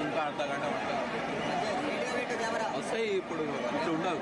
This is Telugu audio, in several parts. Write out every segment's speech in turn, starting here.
ఇంకా అర్ధ గంట వస్తాయి. ఇప్పుడు ఇట్లా ఉండదు.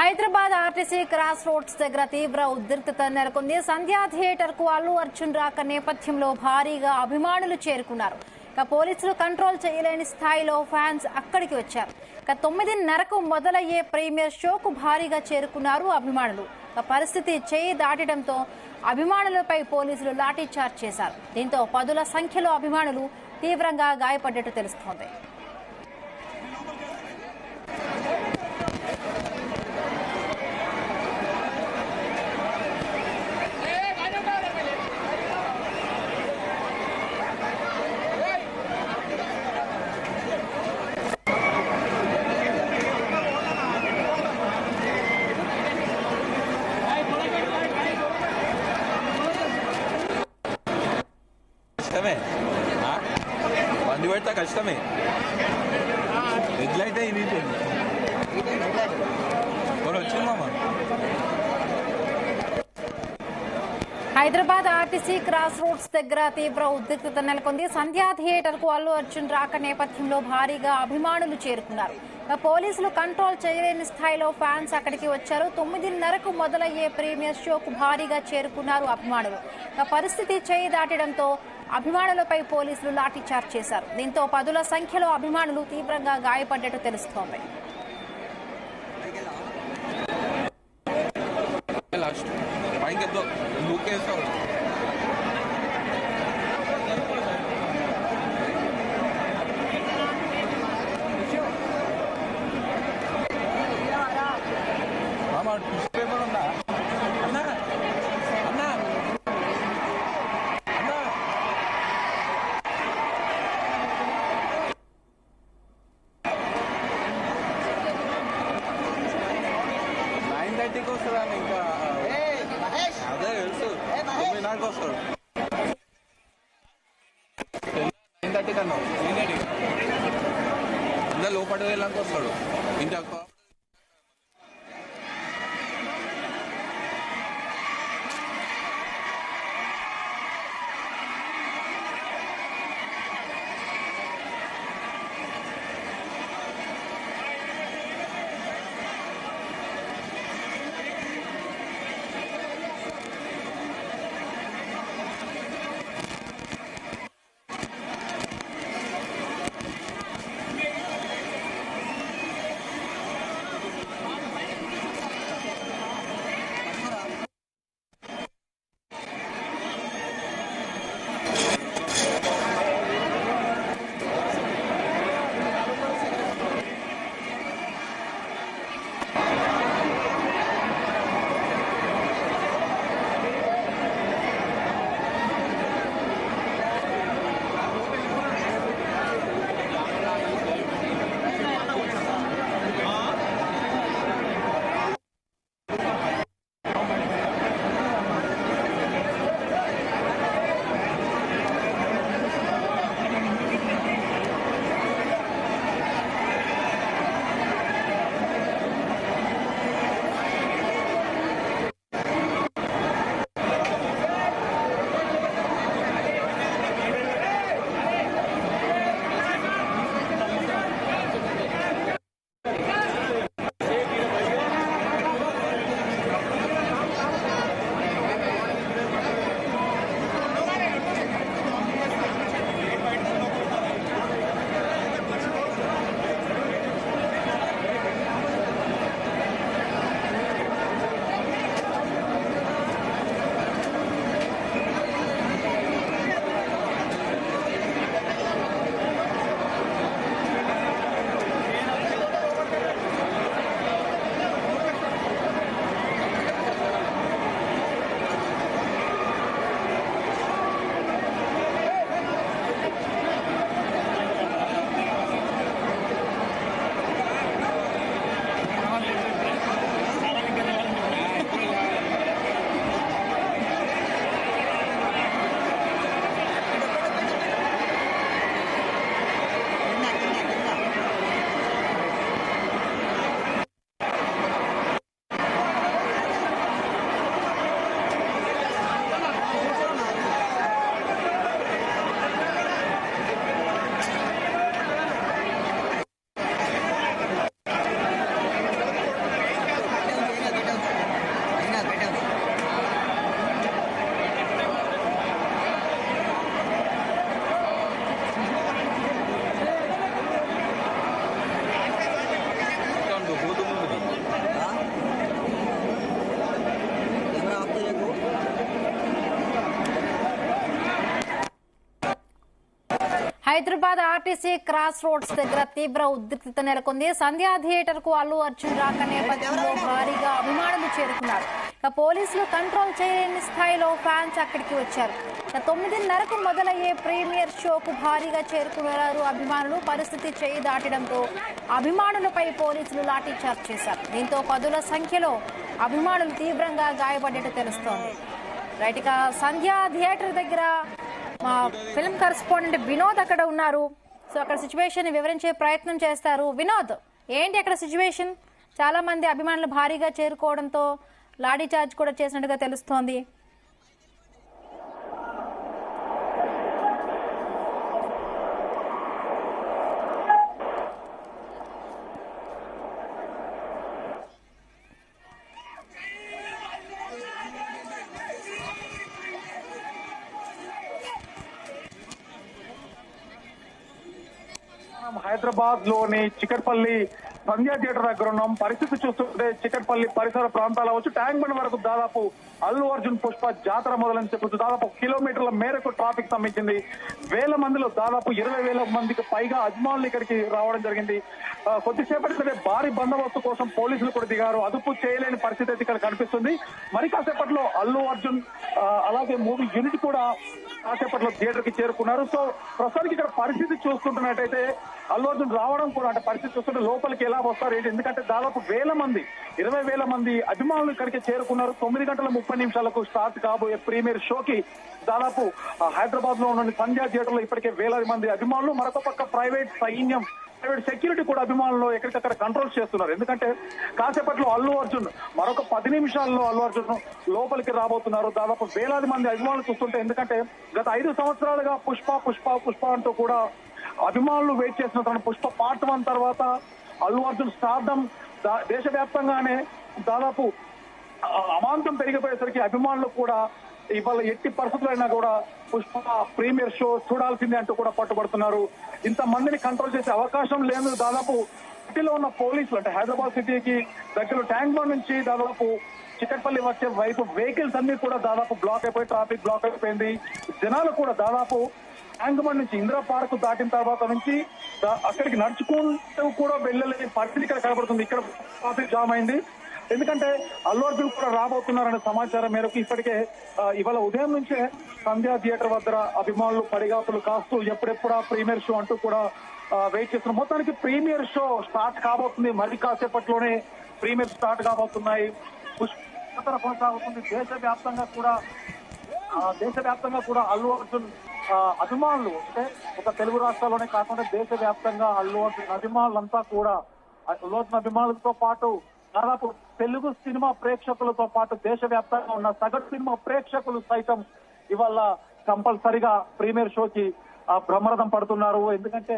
హైదరాబాద్ ఆర్టీసీ క్రాస్ రోడ్స్ దగ్గర తీవ్ర ఉద్రిక్తత నెలకొంది. సంధ్యా థియేటర్ కు అల్లు అర్జున్ రాక నేపథ్యంలో భారీగా అభిమానులు చేరుకున్నారు. పోలీసులు కంట్రోల్ చేయలేని స్థాయిలో ఫ్యాన్స్ అక్కడికి వచ్చారు. 9:30కు మొదలయ్యే ప్రీమియర్ షోకు భారీగా చేరుకున్నారు అభిమానులు. పరిస్థితి చేయి దాటడంతో అభిమానులపై పోలీసులు లాఠీచార్జ్ చేశారు. దీంతో పదుల సంఖ్యలో అభిమానులు తీవ్రంగా గాయపడ్డట్టు తెలుస్తోంది. కష్టమే, బండి పెడతా కష్టమే. రెడ్ లైట్ అయింది వచ్చిందమ్మా. హైదరాబాద్ ఆర్టీసీ క్రాస్ రోడ్స్ దగ్గర తీవ్ర ఉద్రిక్తత నెలకొంది. సంధ్యా థియేటర్ కు అల్లు అర్జున్ రాక నేపథ్యంలో భారీగా అభిమానులు చేరుకున్నారు. పోలీసులు కంట్రోల్ చేయలేని స్థాయిలో ఫ్యాన్స్ అక్కడికి వచ్చారు. 9:30కు మొదలయ్యే ప్రీమియర్ షోకు భారీగా చేరుకున్నారు అభిమానులు. పరిస్థితి చేయి దాటడంతో అభిమానులపై పోలీసులు లాఠీచార్జ్ చేశారు. దీంతో పదుల సంఖ్యలో అభిమానులు తీవ్రంగా గాయపడ్డట్టు తెలుస్తోంది. పేపర్ ఉందా అన్నా? అన్నా అన్నా 9:30కి వస్తుందా? ఇంకా అదే తెలుసు. 9:30కి వస్తాడు. 9:30 కన్నా 9:30 అందరు లోపలికి వెళ్ళడానికి వస్తాడు. ఇంకా హైదరాబాద్ ఆర్టీసీ క్రాస్ రోడ్స్ దగ్గర తీవ్ర ఉద్రిక్తత నెలకొంది. సంధ్యా థియేటర్ కు అల్లు అర్జున్ రాక నేపథ్యంలో భారీగా అభిమానులు చేరుకున్నారు. పోలీసులు కంట్రోల్ చేయలేని స్థాయిలో ఫ్యాన్స్ అక్కడికి వచ్చారు. 9:30కు మొదలయ్యే ప్రీమియర్ షోకు భారీగా చేరుకున్నారు అభిమానులు. పరిస్థితి చేయి దాటడంతో అభిమానులపై పోలీసులు లాఠీచార్జ్ చేశారు. దీంతో పదుల సంఖ్యలో అభిమానులు తీవ్రంగా గాయపడ్డట్టు తెలుస్తోంది. రైట్, ఇక సంధ్యా థియేటర్ దగ్గర మా ఫిల్మ్ కరెస్పాండెంట్ వినోద్ అక్కడ ఉన్నారు. సో అక్కడ సిచ్యువేషన్ వివరించే ప్రయత్నం చేస్తారు. వినోద్, ఏంటి అక్కడ సిచ్యువేషన్? చాలా మంది అభిమానులు భారీగా చేరుకోవడంతో లాఠీ చార్జ్ కూడా చేసినట్టుగా తెలుస్తోంది. హైదరాబాద్ లోని చికట్పల్లి సంధ్యా థియేటర్ దగ్గర ఉన్నాం. పరిస్థితి చూస్తుంటే చికట్పల్లి పరిసర ప్రాంతాల వచ్చి ట్యాంక్ బండ్ వరకు దాదాపు అల్లు అర్జున్ పుష్ప జాతర మొదలని చెప్పొచ్చు. దాదాపు కిలోమీటర్ల మేరకు ట్రాఫిక్ సంబంధించింది. వేల మందిలో దాదాపు 20,000 మందికి పైగా అభిమానులు ఇక్కడికి రావడం జరిగింది. కొద్దిసేపటి భారీ బందోబస్తు కోసం పోలీసులు కూడా దిగారు. అదుపు చేయలేని పరిస్థితి అయితే ఇక్కడ కనిపిస్తుంది. మరి కాసేపట్లో అల్లు అర్జున్ అలాగే మూవీ యూనిట్ కూడా కాసేపట్లో థియేటర్ కి చేరుకున్నారు. సో ప్రస్తుతానికి ఇక్కడ పరిస్థితి చూసుకుంటున్నట్టయితే అల్లు అర్జున్ రావడం కూడా అంటే పరిస్థితి చూస్తుంటే లోపలికి ఎలా వస్తారు ఏంటి, ఎందుకంటే దాదాపు 20,000 మంది అభిమానులు ఇక్కడికి చేరుకున్నారు. 9:30 స్టార్ట్ కాబోయే ప్రీమియర్ షోకి దాదాపు హైదరాబాద్ లో ఉన్న సంధ్యా థియేటర్ లో ఇప్పటికే వేలాది మంది అభిమానులు, మరొక పక్క ప్రైవేట్ సైన్యం, ప్రైవేట్ సెక్యూరిటీ కూడా అభిమానులు ఎక్కడికక్కడ కంట్రోల్ చేస్తున్నారు. ఎందుకంటే కాసేపట్లో అల్లు అర్జున్ మరొక 10 నిమిషాల్లో అల్లు అర్జున్ లోపలికి రాబోతున్నారు. దాదాపు వేలాది మంది అభిమానులు చూస్తుంటే, ఎందుకంటే గత 5 సంవత్సరాలుగా పుష్ప అంటూ కూడా అభిమానులు వెయిట్ చేస్తున్న పుష్ప పార్ట్ 1 తర్వాత అల్లు అర్జున్ స్టార్డమ్ దేశవ్యాప్తంగానే దాదాపు అమాంతం పెరిగిపోయేసరికి అభిమానులు కూడా ఇవాళ ఎట్టి పరిస్థితులైనా కూడా పుష్ప ప్రీమియర్ షో చూడాల్సిందే అంటూ కూడా పట్టుబడుతున్నారు. ఇంత మందిని కంట్రోల్ చేసే అవకాశం లేదు. దాదాపు సిటీలో ఉన్న పోలీసులు అంటే హైదరాబాద్ సిటీకి దగ్గర ట్యాంక్ బండ్ నుంచి దాదాపు చికట్పల్లి వచ్చే వైపు వెహికల్స్ అన్ని కూడా దాదాపు బ్లాక్ అయిపోయి ట్రాఫిక్ బ్లాక్ అయిపోయింది. జనాలు కూడా దాదాపు ట్యాంక్ బండ్ నుంచి ఇందిరా పార్క్ దాటిన తర్వాత నుంచి అక్కడికి నడుచుకుంటూ కూడా వెళ్ళలేని పరిస్థితి ఇక్కడ కనబడుతుంది. ఇక్కడ ట్రాఫిక్ జామ్ అయింది. ఎందుకంటే అల్లు అర్జున్ కూడా రాబోతున్నారనే సమాచారం మేరకు ఇప్పటికే ఇవాళ ఉదయం నుంచే సంధ్యా థియేటర్ వద్ద అభిమానులు పడిగాపులు కాస్తూ ఎప్పుడెప్పుడా ప్రీమియర్ షో అంటూ కూడా వెయిట్ చేస్తున్నారు. మొత్తానికి ప్రీమియర్ షో స్టార్ట్ కాబోతుంది. మరి కాసేపట్లోనే ప్రీమియర్ స్టార్ట్ కాబోతున్నాయి. పుష్ప కొనసాగుతుంది. దేశవ్యాప్తంగా కూడా అల్లు అర్జున్ అభిమానులు అంటే ఒక తెలుగు రాష్ట్రాల్లోనే కాకుండా దేశవ్యాప్తంగా అల్లు అర్జున్ అభిమానులంతా కూడా అల్లు అర్జున్ అభిమానులతో పాటు దాదాపు తెలుగు సినిమా ప్రేక్షకులతో పాటు దేశవ్యాప్తంగా ఉన్న సగటు సినిమా ప్రేక్షకులు సైతం ఇవాళ కంపల్సరిగా ప్రీమియర్ షోకి బ్రహ్మరథం పడుతున్నారు. ఎందుకంటే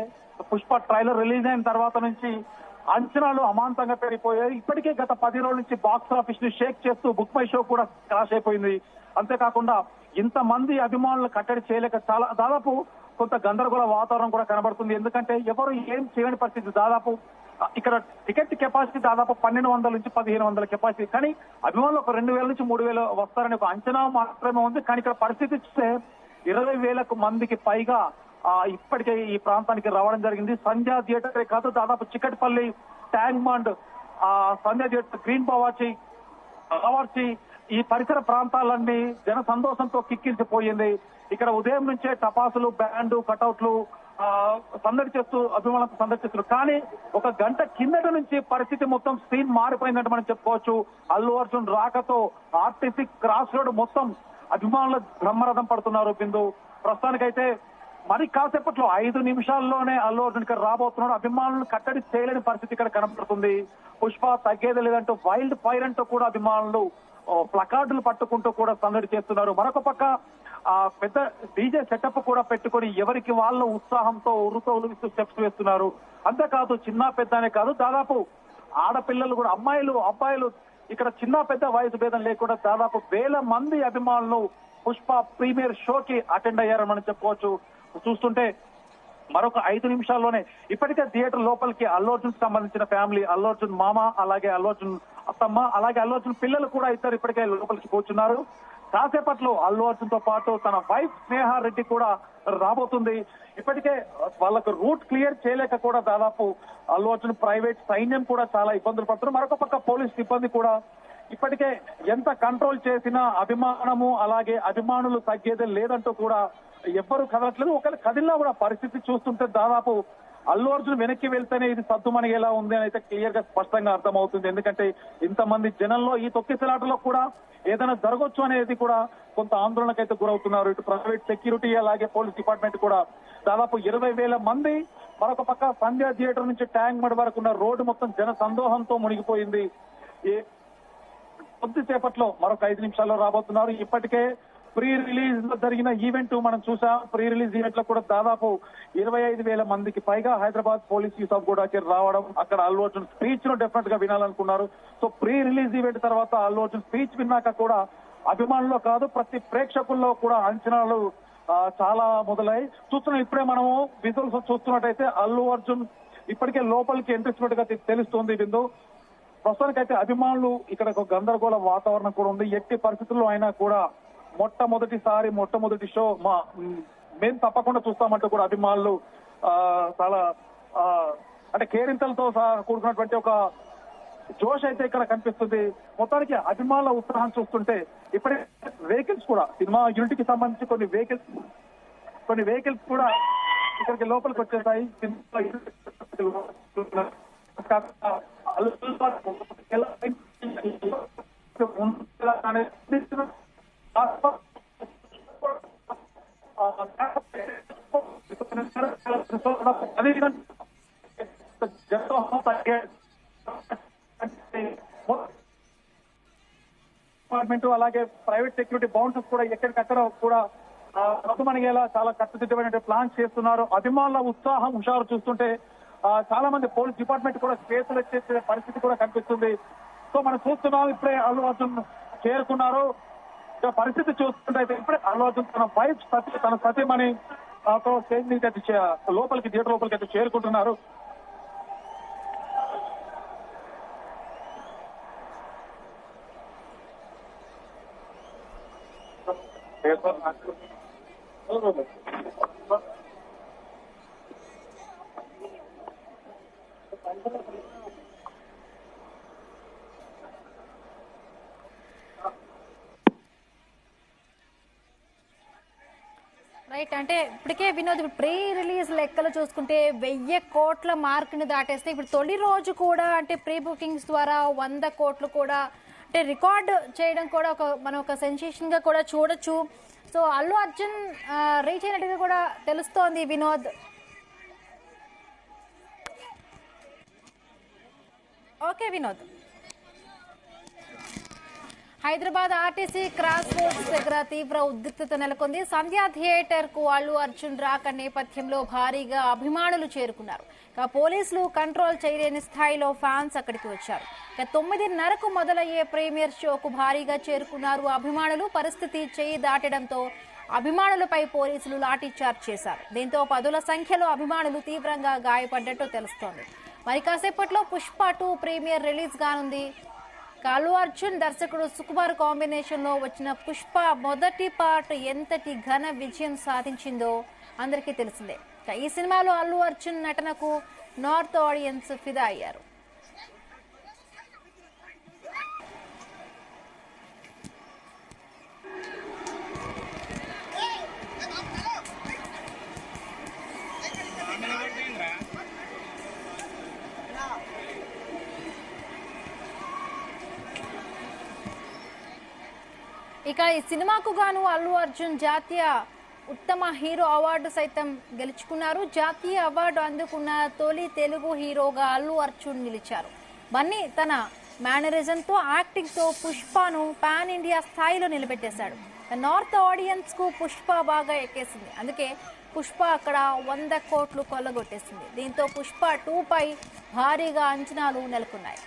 పుష్ప ట్రైలర్ రిలీజ్ అయిన తర్వాత నుంచి అంచనాలు అమాంతంగా పెరిగిపోయాయి. ఇప్పటికే గత 10 రోజుల నుంచి బాక్స్ ఆఫీస్ ని షేక్ చేస్తూ బుక్ మై షో కూడా క్రాష్ అయిపోయింది. అంతేకాకుండా ఇంతమంది అభిమానులు కట్టడి చేయలేక చాలా దాదాపు కొంత గందరగోళ వాతావరణం కూడా కనబడుతుంది. ఎందుకంటే ఎవరు ఏం చేయని పరిస్థితి. దాదాపు ఇక్కడ టికెట్ కెపాసిటీ దాదాపు 1,200 నుంచి 1,500 కెపాసిటీ, కానీ అభిమానులు ఒక 2,000 నుంచి 3,000 వస్తారని ఒక అంచనా మాత్రమే ఉంది. కానీ ఇక్కడ పరిస్థితి చూస్తే 20,000 మందికి పైగా ఇప్పటికే ఈ ప్రాంతానికి రావడం జరిగింది. సంధ్యా థియేటర్ కాదు, దాదాపు చికట్పల్లి, ట్యాంక్ బండ్, సంధ్యా థియేటర్, గ్రీన్ బావర్చి ఈ పరిసర ప్రాంతాలన్నీ జన సంతోషంతో కిక్కిరిసిపోయింది. ఇక్కడ ఉదయం నుంచే టపాసులు, బ్యాండ్, కటౌట్లు సందడి చేస్తూ అభిమానులకు సందడి చేస్తున్నారు. కానీ ఒక గంట కిందట నుంచి పరిస్థితి మొత్తం సీన్ మారిపోయిందంటే మనం చెప్పుకోవచ్చు. అల్లు అర్జున్ రాకతో ఆర్టీసీ క్రాస్ రోడ్ మొత్తం అభిమానుల బ్రహ్మరథం పడుతున్నారు. బిందు ప్రస్తుతానికైతే మరి కాసేపట్లో 5 నిమిషాల్లోనే అల్లు అర్జున్ ఇక్కడ రాబోతున్నాడు. అభిమానులను కట్టడి చేయలేని పరిస్థితి ఇక్కడ కనబడుతుంది. పుష్ప తగ్గేది లేదంటూ వైల్డ్ ఫైర్ అంటూ కూడా అభిమానులు ప్లకార్డులు పట్టుకుంటూ కూడా సందడి చేస్తున్నారు. మరొక పక్క పెద్ద డీజే సెటప్ కూడా పెట్టుకుని ఎవరికి వాళ్ళ ఉత్సాహంతో ఉరుతో ఉలిస్తూ స్టెప్స్ వేస్తున్నారు. అంతేకాదు చిన్న పెద్ద అనే కాదు, దాదాపు ఆడపిల్లలు కూడా అబ్బాయిలు ఇక్కడ చిన్న పెద్ద వయసు భేదం లేకుండా దాదాపు 1,000 మంది అభిమానులు పుష్ప ప్రీమియర్ షోకి అటెండ్ అయ్యారని మనం చెప్పుకోవచ్చు. చూస్తుంటే మరొక 5 నిమిషాల్లోనే ఇప్పటికే థియేటర్ లోపలికి అల్లు అర్జున్ సంబంధించిన ఫ్యామిలీ, అల్లు అర్జున్ మామ, అలాగే అల్లు అర్జున్ అత్తమ్మ, అలాగే అల్లు అర్జున్ పిల్లలు కూడా ఇద్దరు ఇప్పటికే లోపలికి కూర్చున్నారు. కాసేపట్లో అల్లు అర్జున్ తో పాటు తన వైఫ్ స్నేహ రెడ్డి కూడా రాబోతుంది. ఇప్పటికే వాళ్ళకు రూట్ క్లియర్ చేయలేక కూడా దాదాపు అల్లు అర్జున్ ప్రైవేట్ సైన్యం కూడా చాలా ఇబ్బందులు పడుతున్నారు. మరొక పక్క పోలీస్ సిబ్బంది కూడా ఇప్పటికే ఎంత కంట్రోల్ చేసినా అభిమానము అలాగే అభిమానులు తగ్గేదే లేదంటూ కూడా ఎవ్వరూ కదలట్లేదు. ఒకవేళ కదిలినా కూడా పరిస్థితి చూస్తుంటే దాదాపు అల్లు అర్జున్ వెనక్కి వెళ్తేనే ఇది సద్దుమణిగేలా ఉంది అని అయితే క్లియర్ గా స్పష్టంగా అర్థమవుతుంది. ఎందుకంటే ఇంతమంది జనంలో ఈ తొక్కిసలాటలో కూడా ఏదైనా జరగొచ్చు అనేది కూడా కొంత ఆందోళనకైతే గురవుతున్నారు. ఇటు ప్రైవేట్ సెక్యూరిటీ అలాగే పోలీస్ డిపార్ట్మెంట్ కూడా దాదాపు 20,000 మంది. మరొక పక్క సంధ్యా థియేటర్ నుంచి ట్యాంక్ మడ్ వరకు ఉన్న రోడ్డు మొత్తం జన సందోహంతో మునిగిపోయింది. కొద్దిసేపట్లో మరొక 5 నిమిషాల్లో రాబోతున్నారు. ఇప్పటికే ప్రీ రిలీజ్ లో జరిగిన ఈవెంట్ మనం చూసాం. ప్రీ రిలీజ్ ఈవెంట్ లో కూడా దాదాపు 25,000 మందికి పైగా హైదరాబాద్ పోలీస్ యూసఫ్ గూడకి రావడం, అక్కడ అల్లు అర్జున్ స్పీచ్ ను డెఫినెట్ గా వినాలనుకున్నారు. సో ప్రీ రిలీజ్ ఈవెంట్ తర్వాత అల్లు అర్జున్ స్పీచ్ విన్నాక కూడా అభిమానుల్లో కాదు ప్రతి ప్రేక్షకుల్లో కూడా అంచనాలు చాలా మొదలై చూస్తున్నాం. ఇప్పుడే మనము విజువల్స్ చూస్తున్నట్టయితే అల్లు అర్జున్ ఇప్పటికే లోపలికి ఎంట్రిస్తున్నట్టుగా తెలుస్తోంది. బిందు ప్రస్తుతానికైతే అభిమానులు ఇక్కడ ఒక గందరగోళ వాతావరణం కూడా ఉంది. ఎట్టి పరిస్థితుల్లో అయినా కూడా మొట్టమొదటి షో మేము తప్పకుండా చూస్తామంటూ కూడా అభిమానులు చాలా అంటే కేరింతలతో కూడుకున్నటువంటి ఒక జోష్ అయితే ఇక్కడ కనిపిస్తుంది. మొత్తానికి అభిమానుల ఉత్సాహం చూస్తుంటే ఇప్పుడే వెహికల్స్ కూడా సినిమా యూనిట్కి సంబంధించి కొన్ని వెహికల్స్ కూడా ఇక్కడికి లోపలికి వచ్చేసాయి. డిపార్ట్మెంట్ అలాగే ప్రైవేట్ సెక్యూరిటీ బౌన్సర్స్ కూడా ఎక్కడికక్కడ కూడా మనగేలా చాలా కట్టుదిట్టమైన ప్లాన్ చేస్తున్నారు. అభిమానుల ఉత్సాహం హుషారు చూస్తుంటే చాలా మంది పోలీస్ డిపార్ట్మెంట్ కూడా కేసులు వచ్చేసే పరిస్థితి కూడా కనిపిస్తుంది. సో మనం చూస్తున్నాం ఇప్పుడే అల్లు అర్జున్ చేరుకున్నారు. పరిస్థితి చూస్తుంటే ఇప్పుడే అల్లు అర్జున్ తన సతీమణి స్టేజ్ మీద లోపలికి థియేటర్ లోపలికి అయితే చేరుకుంటున్నారు. రైట్, అంటే ఇప్పటికే వినోద్ ప్రీ రిలీజ్ లెక్కలు చూసుకుంటే 1000 కోట్ల మార్కుని దాటేస్తే ఇప్పుడు తొలి రోజు కూడా అంటే ప్రీ బుకింగ్స్ ద్వారా 100 కోట్లు కూడా అంటే రికార్డ్ చేయడం కూడా మనం ఒక సెన్సేషన్ గా కూడా చూడొచ్చు. సో అల్లు అర్జున్ రీచ్ అయినట్టుగా కూడా తెలుస్తోంది Vinod. Okay Vinod. Hyderabad RTC cross roads దగ్గర తీవ్ర ఉద్రిక్తత నెలకొంది. సంధ్యా థియేటర్ కు అల్లు అర్జున్ రాక నేపథ్యంలో భారీగా అభిమానులు చేరుకున్నారు. పోలీసులు కంట్రోల్ చేయలేని స్థాయిలో ఫ్యాన్స్ అక్కడికి వచ్చారు. 9:30కు మొదలయ్యే ప్రీమియర్ షోకు భారీగా చేరుకున్నారు అభిమానులు. పరిస్థితి చేయి దాటడంతో అభిమానులపై పోలీసులు లాఠీచార్జ్ చేశారు. దీంతో పదుల సంఖ్యలో అభిమానులు తీవ్రంగా గాయపడ్డట్టు తెలుస్తోంది. మరి కాసేపట్లో పుష్ప 2 ప్రీమియర్ రిలీజ్ కానుంది. అల్లు అర్జున్ దర్శకుడు సుకుమార్ కాంబినేషన్ లో వచ్చిన పుష్ప మొదటి పార్ట్ ఎంతటి ఘన విజయం సాధించిందో అందరికీ తెలిసిందే. ఈ సినిమాలో అల్లు అర్జున్ నటనకు నార్త్ ఆడియన్స్ ఫిదా అయ్యారు. ఇక ఈ సినిమాకు గాను అల్లు అర్జున్ జాతీయ ఉత్తమ హీరో అవార్డు సైతం గెలుచుకున్నారు. జాతీయ అవార్డు అందుకున్న తొలి తెలుగు హీరోగా అల్లు అర్జున్ నిలిచారు. బన్నీ తన మేనరిజంతో యాక్టింగ్ తో పుష్పను పాన్ ఇండియా స్థాయిలో నిలబెట్టేశాడు. నార్త్ ఆడియన్స్ కు పుష్ప బాగా ఎక్కేసింది. అందుకే పుష్ప అక్కడ 100 కోట్లు కొల్లగొట్టేసింది. దీంతో పుష్ప 2 పై భారీగా అంచనాలు నెలకొన్నాయి.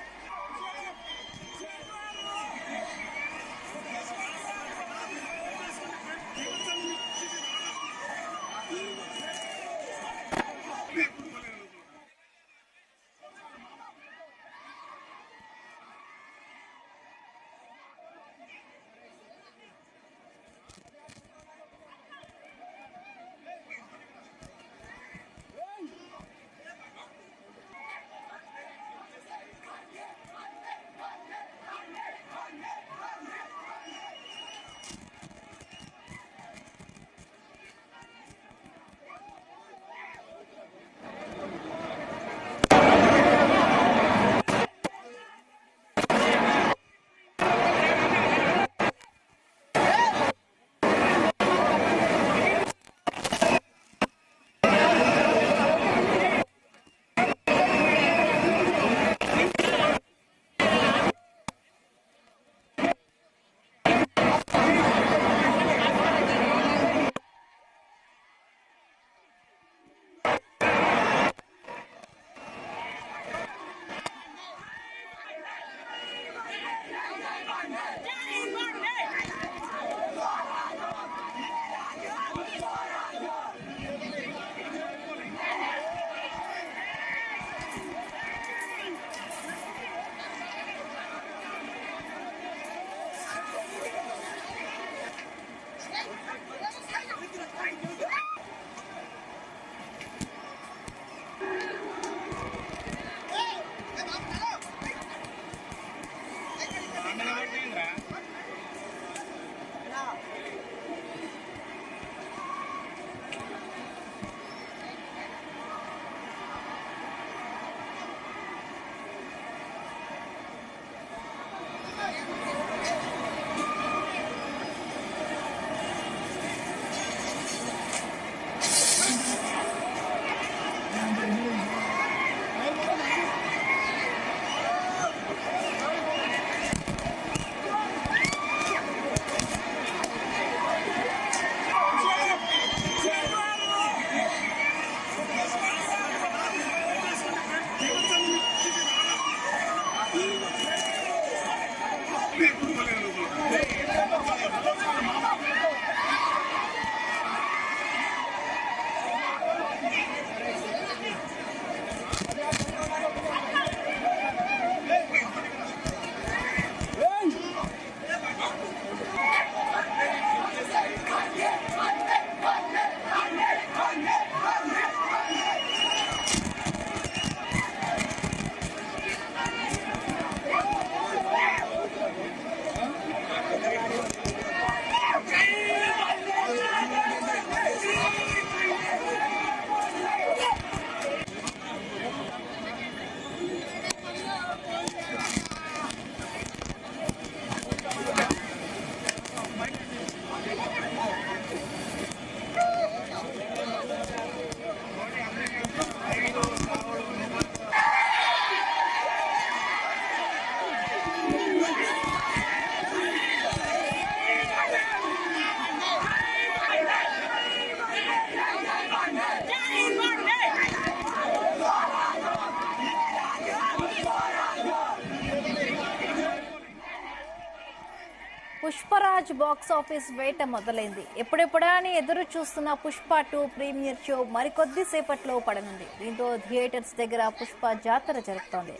పుష్పరాజ్ బాక్స్ ఆఫీస్ వేట మొదలైంది. ఎప్పుడెప్పుడా అని ఎదురు చూస్తున్న పుష్ప 2 ప్రీమియర్ షో మరికొద్ది సేపట్లో పడనుంది. దీంతో థియేటర్స్ దగ్గర పుష్ప జాతర జరుగుతోంది.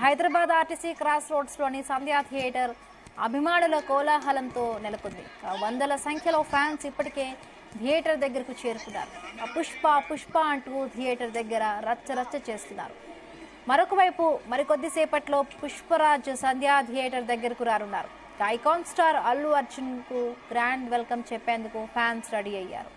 హైదరాబాద్ ఆర్టీసీ క్రాస్ రోడ్స్ లోని సంధ్యా థియేటర్ అభిమానుల కోలాహలంతో నెలకొంది. వందల సంఖ్యలో ఫ్యాన్స్ ఇప్పటికే థియేటర్ దగ్గరకు చేరుకున్నారు. పుష్ప పుష్ప అంటూ థియేటర్ దగ్గర రచ్చరచ్చ చేస్తున్నారు. మరొక వైపు మరికొద్దిసేపట్లో పుష్పరాజ్ సంధ్యా థియేటర్ దగ్గరకు రానున్నారు. ఐకాన్ స్టార్ అల్లు అర్జున్ కు గ్రాండ్ వెల్కమ్ చెప్పేందుకు ఫ్యాన్స్ రెడీ అయ్యారు.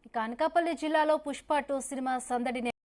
ఇక అనకాపల్లి జిల్లాలో పుష్ప 2 సినిమా సందడిని